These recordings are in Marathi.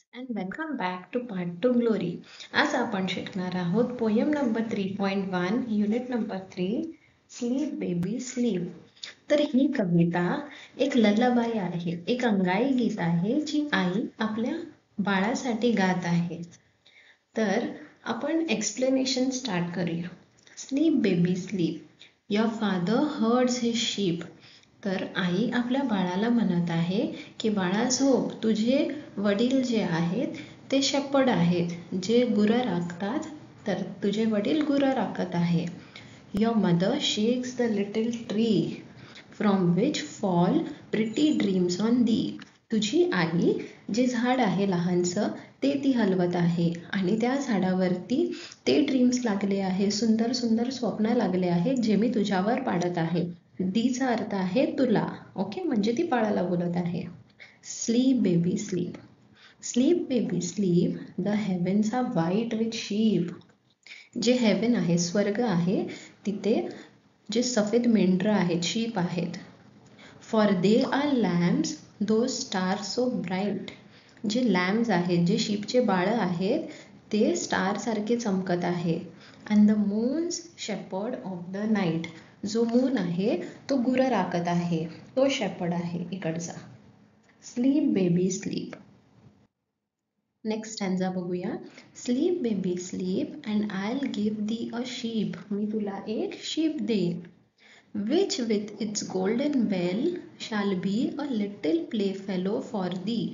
and welcome back to Part 2 Glory. आज आपण शिकणार आहोत poem number 3.1 unit number 3 sleep baby sleep. तर ही कविता एक लल्लाबाई आहे, एक अंगाई गीत आहे जी आई आपल्या बाळासाठी गात आहे. तर आपण एक्सप्लेनेशन स्टार्ट करूया. Sleep baby sleep, your father hertz his ship. तर आई आपल्या बाळाला म्हणत आहे की बाळा झोप, तुझे वडील जे आहेत ते शेपर्ड आहेत, जे गुरं राखतात. तर तुझे वडील गुरं राखत आहे. Your mother shakes the little tree from which fall pretty dreams on the. तुझी आई जे झाड आहे लहानसं ते ती हलवत आहे आणि त्या झाडावरती ते ड्रीम्स लागले आहे, सुंदर सुंदर स्वप्न लागले आहेत जे मी तुझ्यावर पाडत आहे. दीचा अर्थ आहे तुला. ओके, म्हणजे ती बाळाला बोलत आहे. Sleep baby sleep, sleep baby sleep, the heavens are white with sheep. जे हेवन आहे, स्वर्ग आहे, तिथे जे सफेद मेंढरं आहेत, शीप आहेत. For they are lamps those stars so bright. जे लॅम्प्स आहेत, जे शीपचे बाळं आहेत ते स्टार सारखे चमकत आहे. And the moon's shepherd of the night. जो मून आहे तो गुरं राखत आहे, तो शेपर्ड आहे इकडचा. Sleep baby sleep. Next stanza बघूया. Sleep baby sleep and I will give thee a sheep. मी तुला एक शीप देईन. which with its golden bell shall be a little playfellow for thee.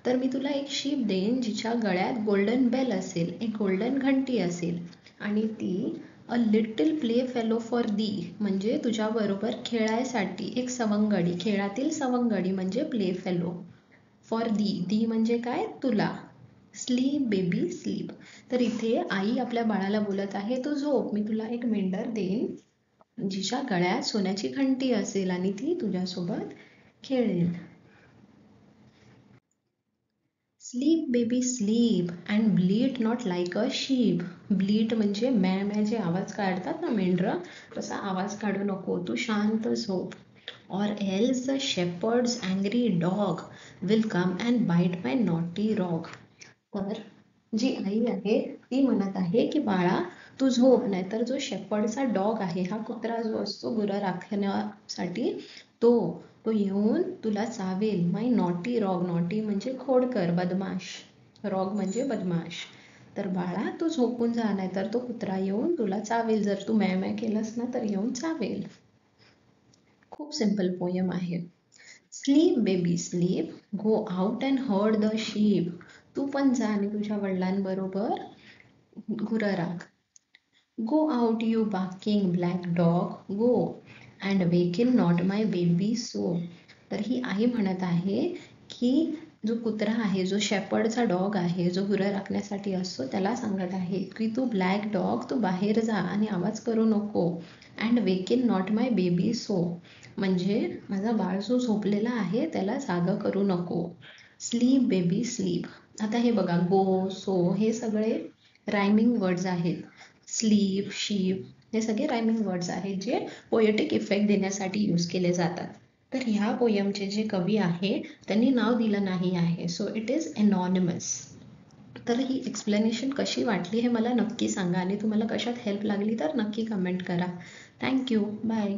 तर मी तुला एक शीप देईन जिच्या गळ्यात गोल्डन बेल असेल, एक गोल्डन घंटी असेल आणि ती a little play fellow for the म्हणजे तुझ्याबरोबर खेळायसाठी एक सवंगडी, खेळातील सवंगडी म्हणजे प्ले फेलो. फॉर दी, दी म्हणजे काय, तुला. Sleep baby sleep. तर इथे आई आपल्या बाळाला बोलत आहे तू झोप, मी तुला एक मेंढर देईन जिच्या गळ्यात सोन्याची घंटी असेल आणि ती तुझ्यासोबत खेळेल. Sleep baby sleep and bleat not like a sheep. Bleat म्हणजे मॅ मॅ जे आवाज काढतात ना मेंढरं, तसा आवाज काढू नको, तू शांत झोप. Or else the shepherd's angry dog will come and bite my naughty rogue. तर जी आई आहे ती म्हणत आहे की बाळा तू झोप, नाही तर जो शेपर्डचा डॉग आहे, हा कुत्रा जो असतो गुरं राखण्यासाठी, तो येऊन तुला चावेल. माय नॉटी रॉग, नॉटी म्हणजे खोडकर, बदमाश, रॉग म्हणजे बदमाश. तर बाळा तू झोपून जा, नाही तर तो कुत्रा येऊन तुला चावेल. जर तू मॅ मॅ केलंस ना तर येऊन चावेल. खूप सिंपल पोयम आहे. Sleep baby sleep, go out and herd the sheep. तू पण जा आणि तुझ्या वडिलांबरोबर गुरं राख. Go out you barking black dog, go and waken not my baby so. तर ही आई म्हणत आहे की जो कुत्रा आहे, जो शेपर्डचा डॉग आहे, जो गुरं राखण्यासाठी असतो, त्याला सांगत आहे की तू ब्लॅक डॉग, तू बाहेर जा आणि आवाज करू नको. And waken not my baby so म्हणजे माझा बाळ जो झोपलेला आहे त्याला जागा करू नको. Sleep baby sleep. आता हे बघा, गो, सो हे सगळे रायमिंग वर्ड्स आहेत. स्लीप, शीप हे सगळे रायमिंग वर्ड्स आहेत जे पोएटिक इफेक्ट देण्यासाठी यूज केले जातात. तर ह्या पोयमचे जे कवी आहे त्यांनी नाव दिलं नाही आहे, सो इट इज एनॉनिमस. तर ही एक्सप्लेनेशन कशी वाटली हे मला नक्की सांगा आणि तुम्हाला कशात हेल्प लागली तर नक्की कमेंट करा. Thank you, bye.